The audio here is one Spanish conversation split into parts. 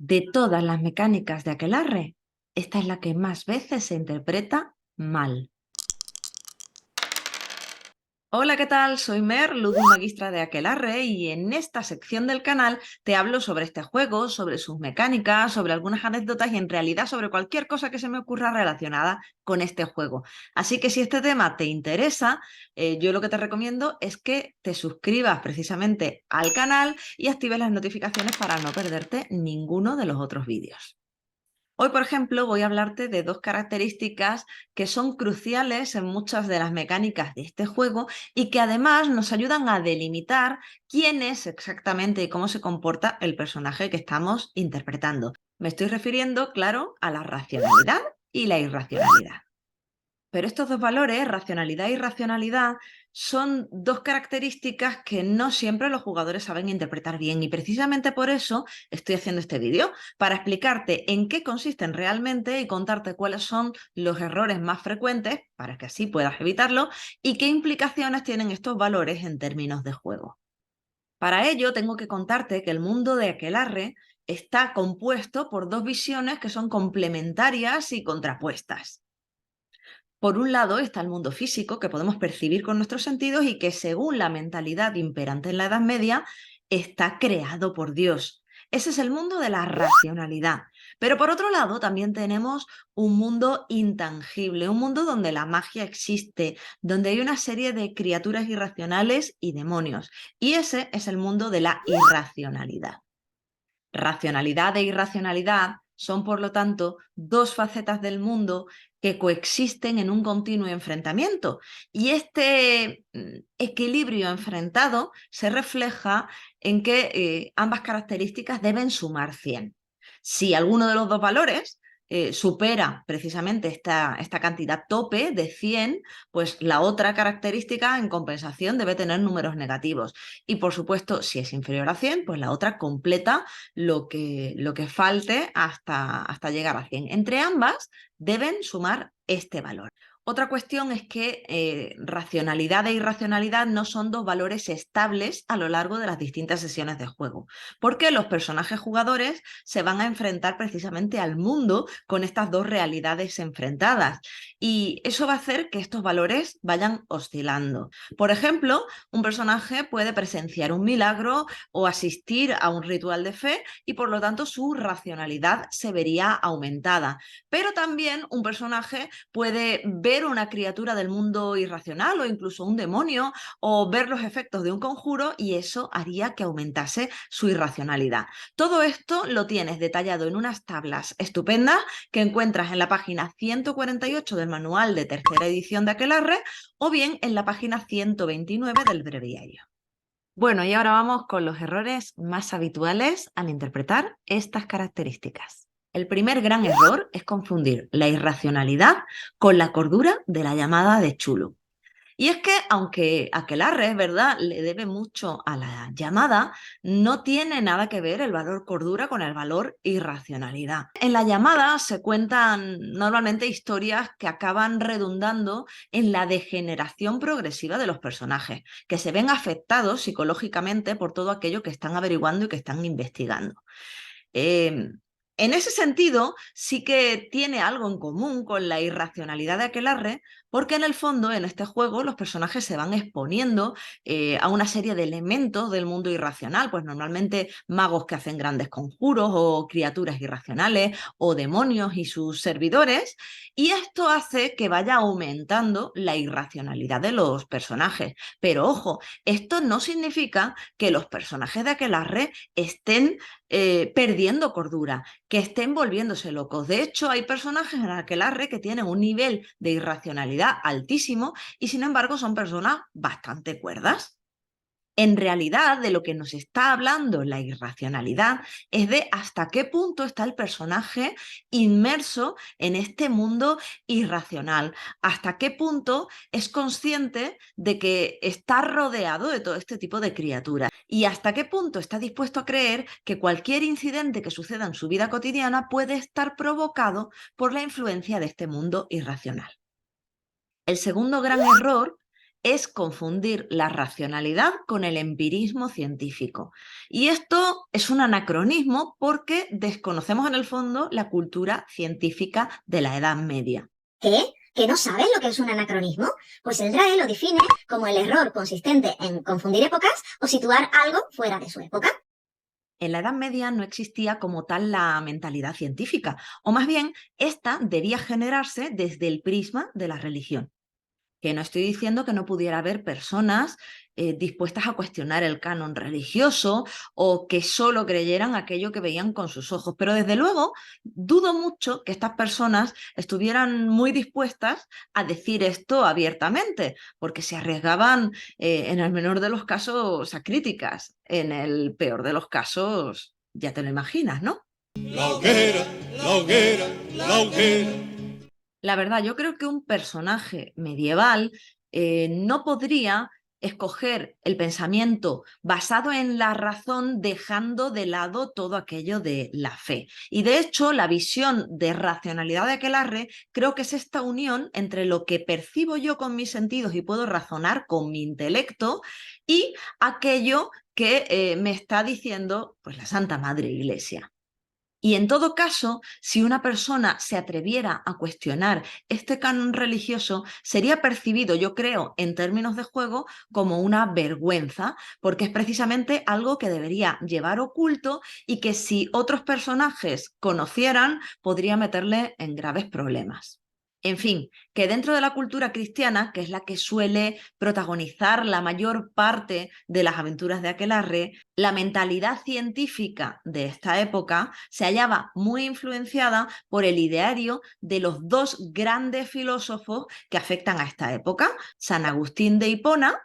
De todas las mecánicas de aquelarre, esta es la que más veces se interpreta mal. Hola, ¿qué tal? Soy Mer, Ludus Magistra de Aquelarre, y en esta sección del canal te hablo sobre este juego, sobre sus mecánicas, sobre algunas anécdotas y en realidad sobre cualquier cosa que se me ocurra relacionada con este juego. Así que si este tema te interesa, yo lo que te recomiendo es que te suscribas precisamente al canal y actives las notificaciones para no perderte ninguno de los otros vídeos. Hoy, por ejemplo, voy a hablarte de dos características que son cruciales en muchas de las mecánicas de este juego y que además nos ayudan a delimitar quién es exactamente y cómo se comporta el personaje que estamos interpretando. Me estoy refiriendo, claro, a la racionalidad y la irracionalidad. Pero estos dos valores, racionalidad e irracionalidad, son dos características que no siempre los jugadores saben interpretar bien y precisamente por eso estoy haciendo este vídeo, para explicarte en qué consisten realmente y contarte cuáles son los errores más frecuentes para que así puedas evitarlo y qué implicaciones tienen estos valores en términos de juego. Para ello tengo que contarte que el mundo de Aquelarre está compuesto por dos visiones que son complementarias y contrapuestas. Por un lado está el mundo físico que podemos percibir con nuestros sentidos y que, según la mentalidad imperante en la Edad Media, está creado por Dios. Ese es el mundo de la racionalidad. Pero por otro lado también tenemos un mundo intangible, un mundo donde la magia existe, donde hay una serie de criaturas irracionales y demonios. Y ese es el mundo de la irracionalidad. Racionalidad e irracionalidad son, por lo tanto, dos facetas del mundo que coexisten en un continuo enfrentamiento. Y este equilibrio enfrentado se refleja en que ambas características deben sumar 100. Si alguno de los dos valores supera precisamente esta cantidad tope de 100, pues la otra característica en compensación debe tener números negativos. Y por supuesto, si es inferior a 100, pues la otra completa lo que falte hasta llegar a 100. Entre ambas deben sumar este valor. Otra cuestión es que racionalidad e irracionalidad no son dos valores estables a lo largo de las distintas sesiones de juego, porque los personajes jugadores se van a enfrentar precisamente al mundo con estas dos realidades enfrentadas y eso va a hacer que estos valores vayan oscilando. Por ejemplo, un personaje puede presenciar un milagro o asistir a un ritual de fe y por lo tanto su racionalidad se vería aumentada. Pero también un personaje puede ver una criatura del mundo irracional o incluso un demonio o ver los efectos de un conjuro y eso haría que aumentase su irracionalidad. Todo esto lo tienes detallado en unas tablas estupendas que encuentras en la página 148 del manual de tercera edición de Aquelarre o bien en la página 129 del breviario. Bueno, y ahora vamos con los errores más habituales al interpretar estas características. El primer gran error es confundir la irracionalidad con la cordura de la llamada de Chulo. Y es que, aunque Aquelarre, es verdad, le debe mucho a la llamada, no tiene nada que ver el valor cordura con el valor irracionalidad. En la llamada se cuentan normalmente historias que acaban redundando en la degeneración progresiva de los personajes, que se ven afectados psicológicamente por todo aquello que están averiguando y que están investigando. Eh, en ese sentido, sí que tiene algo en común con la irracionalidad de Aquelarre, porque en el fondo, en este juego, los personajes se van exponiendo a una serie de elementos del mundo irracional, pues normalmente magos que hacen grandes conjuros, o criaturas irracionales, o demonios y sus servidores, y esto hace que vaya aumentando la irracionalidad de los personajes. Pero ojo, esto no significa que los personajes de Aquelarre estén perdiendo cordura, que estén volviéndose locos. De hecho, hay personajes en Aquelarre que tienen un nivel de irracionalidad altísimo y sin embargo son personas bastante cuerdas. En realidad, de lo que nos está hablando la irracionalidad es de hasta qué punto está el personaje inmerso en este mundo irracional, hasta qué punto es consciente de que está rodeado de todo este tipo de criaturas y hasta qué punto está dispuesto a creer que cualquier incidente que suceda en su vida cotidiana puede estar provocado por la influencia de este mundo irracional. El segundo gran error es confundir la racionalidad con el empirismo científico. Y esto es un anacronismo porque desconocemos en el fondo la cultura científica de la Edad Media. ¿Qué? ¿Que no sabes lo que es un anacronismo? Pues el DRAE lo define como el error consistente en confundir épocas o situar algo fuera de su época. En la Edad Media no existía como tal la mentalidad científica, o más bien, esta debía generarse desde el prisma de la religión. Que no estoy diciendo que no pudiera haber personas dispuestas a cuestionar el canon religioso o que solo creyeran aquello que veían con sus ojos, pero desde luego dudo mucho que estas personas estuvieran muy dispuestas a decir esto abiertamente, porque se arriesgaban en el menor de los casos a críticas, en el peor de los casos ya te lo imaginas, ¿no? La hoguera, la hoguera, la hoguera. La verdad, yo creo que un personaje medieval no podría escoger el pensamiento basado en la razón dejando de lado todo aquello de la fe. Y de hecho, la visión de racionalidad de Aquelarre creo que es esta unión entre lo que percibo yo con mis sentidos y puedo razonar con mi intelecto y aquello que me está diciendo pues, la Santa Madre Iglesia. Y en todo caso, si una persona se atreviera a cuestionar este canon religioso, sería percibido, yo creo, en términos de juego, como una vergüenza, porque es precisamente algo que debería llevar oculto y que si otros personajes conocieran, podría meterle en graves problemas. En fin, que dentro de la cultura cristiana, que es la que suele protagonizar la mayor parte de las aventuras de Aquelarre, la mentalidad científica de esta época se hallaba muy influenciada por el ideario de los dos grandes filósofos que afectan a esta época, San Agustín de Hipona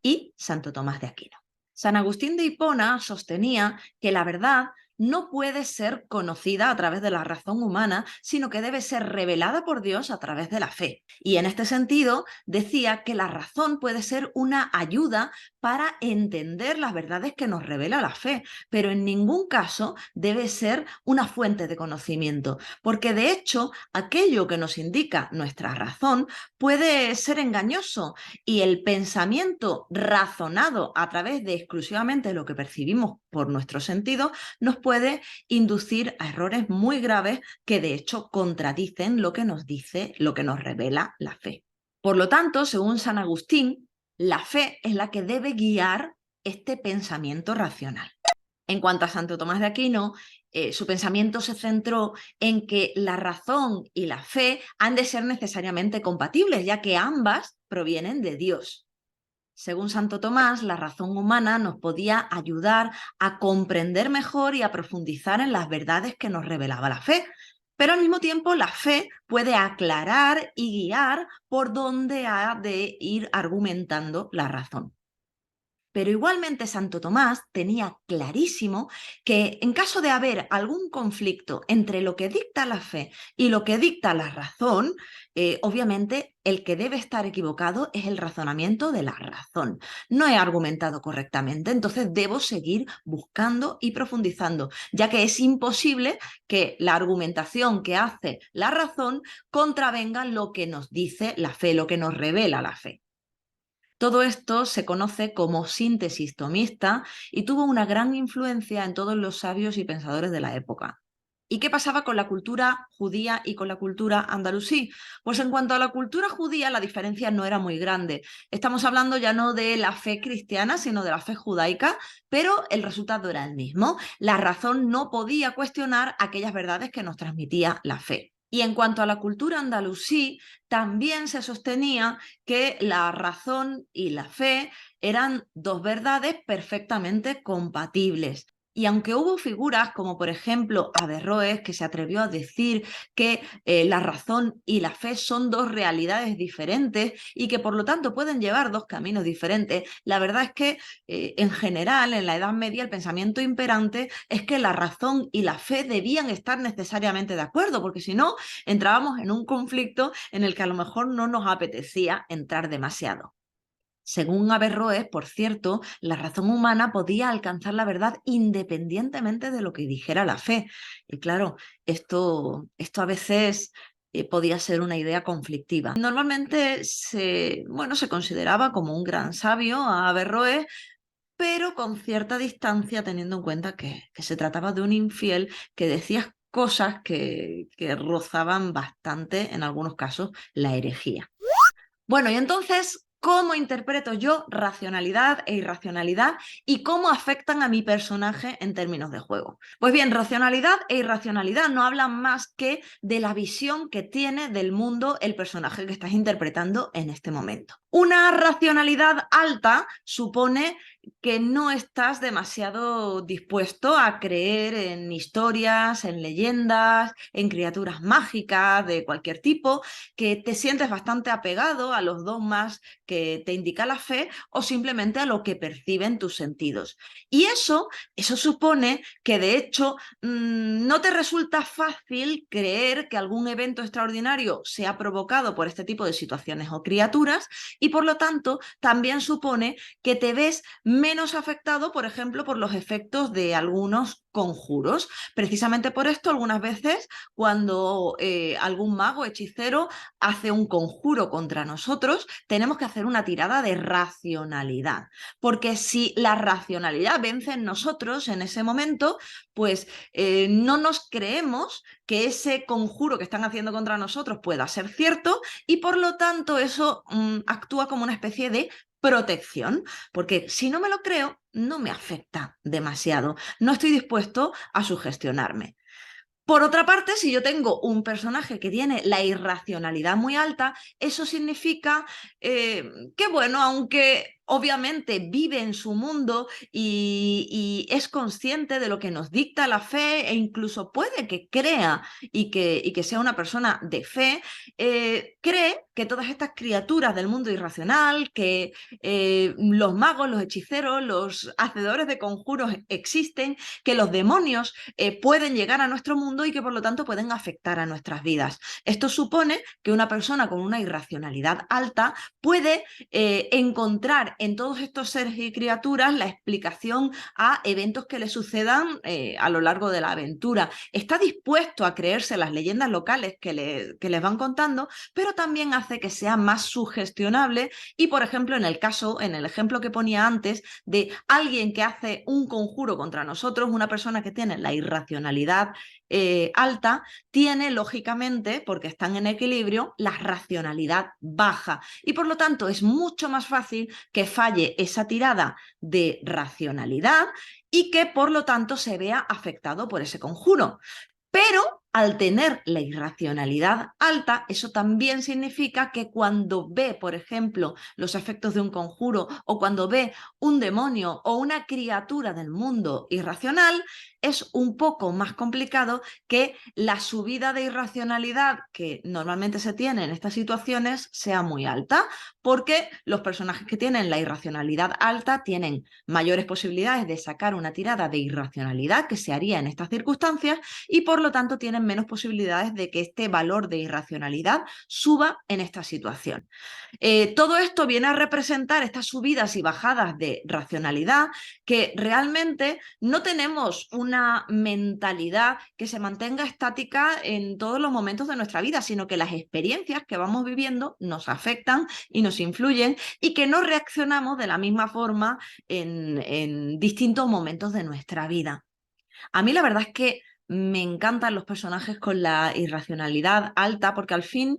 y Santo Tomás de Aquino. San Agustín de Hipona sostenía que la verdad no puede ser conocida a través de la razón humana, sino que debe ser revelada por Dios a través de la fe. Y en este sentido decía que la razón puede ser una ayuda para entender las verdades que nos revela la fe, pero en ningún caso debe ser una fuente de conocimiento, porque de hecho aquello que nos indica nuestra razón puede ser engañoso y el pensamiento razonado a través de exclusivamente lo que percibimos por nuestro sentido nos puede inducir a errores muy graves que de hecho contradicen lo que nos dice, lo que nos revela la fe. Por lo tanto, según San Agustín, la fe es la que debe guiar este pensamiento racional. En cuanto a Santo Tomás de Aquino, su pensamiento se centró en que la razón y la fe han de ser necesariamente compatibles, ya que ambas provienen de Dios. Según Santo Tomás, la razón humana nos podía ayudar a comprender mejor y a profundizar en las verdades que nos revelaba la fe, pero al mismo tiempo la fe puede aclarar y guiar por dónde ha de ir argumentando la razón. Pero igualmente Santo Tomás tenía clarísimo que en caso de haber algún conflicto entre lo que dicta la fe y lo que dicta la razón, obviamente el que debe estar equivocado es el razonamiento de la razón. No he argumentado correctamente, entonces debo seguir buscando y profundizando, ya que es imposible que la argumentación que hace la razón contravenga lo que nos dice la fe, lo que nos revela la fe. Todo esto se conoce como síntesis tomista y tuvo una gran influencia en todos los sabios y pensadores de la época. ¿Y qué pasaba con la cultura judía y con la cultura andalusí? Pues en cuanto a la cultura judía, la diferencia no era muy grande. Estamos hablando ya no de la fe cristiana, sino de la fe judaica, pero el resultado era el mismo. La razón no podía cuestionar aquellas verdades que nos transmitía la fe. Y en cuanto a la cultura andalusí, también se sostenía que la razón y la fe eran dos verdades perfectamente compatibles. Y aunque hubo figuras como por ejemplo Averroes, que se atrevió a decir que la razón y la fe son dos realidades diferentes y que por lo tanto pueden llevar dos caminos diferentes, la verdad es que en general en la Edad Media el pensamiento imperante es que la razón y la fe debían estar necesariamente de acuerdo, porque si no entrábamos en un conflicto en el que a lo mejor no nos apetecía entrar demasiado. Según Averroes, por cierto, la razón humana podía alcanzar la verdad independientemente de lo que dijera la fe. Y claro, esto a veces podía ser una idea conflictiva. Normalmente se consideraba como un gran sabio a Averroes, pero con cierta distancia, teniendo en cuenta que se trataba de un infiel que decía cosas que rozaban bastante, en algunos casos, la herejía. Bueno, y entonces, ¿cómo interpreto yo racionalidad e irracionalidad y cómo afectan a mi personaje en términos de juego? Pues bien, racionalidad e irracionalidad no hablan más que de la visión que tiene del mundo el personaje que estás interpretando en este momento. Una racionalidad alta supone que no estás demasiado dispuesto a creer en historias, en leyendas, en criaturas mágicas de cualquier tipo, que te sientes bastante apegado a los dogmas que te indica la fe o simplemente a lo que perciben tus sentidos. Y eso supone que de hecho no te resulta fácil creer que algún evento extraordinario sea provocado por este tipo de situaciones o criaturas, y por lo tanto también supone que te ves menos afectado, por ejemplo, por los efectos de algunos conjuros. Precisamente por esto, algunas veces, cuando algún mago hechicero hace un conjuro contra nosotros, tenemos que hacer una tirada de racionalidad, porque si la racionalidad vence en nosotros en ese momento, pues no nos creemos que ese conjuro que están haciendo contra nosotros pueda ser cierto, y por lo tanto eso actúa como una especie de protección, porque si no me lo creo, no me afecta demasiado, no estoy dispuesto a sugestionarme. Por otra parte, si yo tengo un personaje que tiene la irracionalidad muy alta, eso significa que, bueno, aunque obviamente vive en su mundo y es consciente de lo que nos dicta la fe, e incluso puede que crea y que sea una persona de fe, cree que todas estas criaturas del mundo irracional, que los magos, los hechiceros, los hacedores de conjuros existen, que los demonios pueden llegar a nuestro mundo y que por lo tanto pueden afectar a nuestras vidas. Esto supone que una persona con una irracionalidad alta puede encontrar en todos estos seres y criaturas la explicación a eventos que le sucedan a lo largo de la aventura. Está dispuesto a creerse las leyendas locales que les van contando, pero también hace que sea más sugestionable y, por ejemplo, en el ejemplo que ponía antes de alguien que hace un conjuro contra nosotros, una persona que tiene la irracionalidad alta, tiene lógicamente, porque están en equilibrio, la racionalidad baja, y por lo tanto es mucho más fácil que falle esa tirada de racionalidad y que por lo tanto se vea afectado por ese conjuro. Pero al tener la irracionalidad alta, eso también significa que cuando ve, por ejemplo, los efectos de un conjuro, o cuando ve un demonio o una criatura del mundo irracional, es un poco más complicado que la subida de irracionalidad que normalmente se tiene en estas situaciones sea muy alta, porque los personajes que tienen la irracionalidad alta tienen mayores posibilidades de sacar una tirada de irracionalidad que se haría en estas circunstancias, y por lo tanto tienen menos posibilidades de que este valor de irracionalidad suba en esta situación. Todo esto viene a representar estas subidas y bajadas de racionalidad, que realmente no tenemos una mentalidad que se mantenga estática en todos los momentos de nuestra vida, sino que las experiencias que vamos viviendo nos afectan y nos influyen, y que no reaccionamos de la misma forma en distintos momentos de nuestra vida. A mí la verdad es que me encantan los personajes con la irracionalidad alta, porque al fin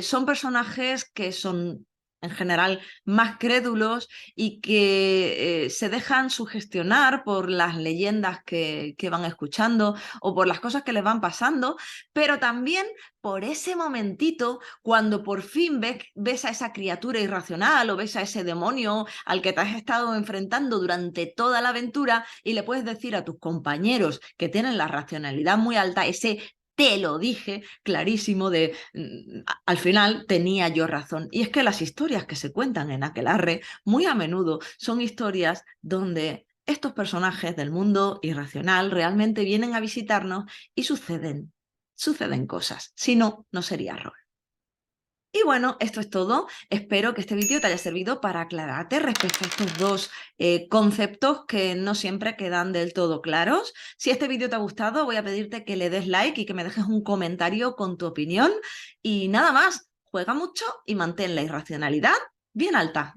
son personajes que son en general más crédulos y que se dejan sugestionar por las leyendas que van escuchando o por las cosas que les van pasando, pero también por ese momentito cuando por fin ves a esa criatura irracional o ves a ese demonio al que te has estado enfrentando durante toda la aventura, y le puedes decir a tus compañeros que tienen la racionalidad muy alta ese te lo dije clarísimo de al final tenía yo razón. Y es que las historias que se cuentan en Aquelarre muy a menudo son historias donde estos personajes del mundo irracional realmente vienen a visitarnos y suceden cosas. Si no, no sería rol. Y bueno, esto es todo. Espero que este vídeo te haya servido para aclararte respecto a estos dos conceptos que no siempre quedan del todo claros. Si este vídeo te ha gustado, voy a pedirte que le des like y que me dejes un comentario con tu opinión. Y nada más, juega mucho y mantén la irracionalidad bien alta.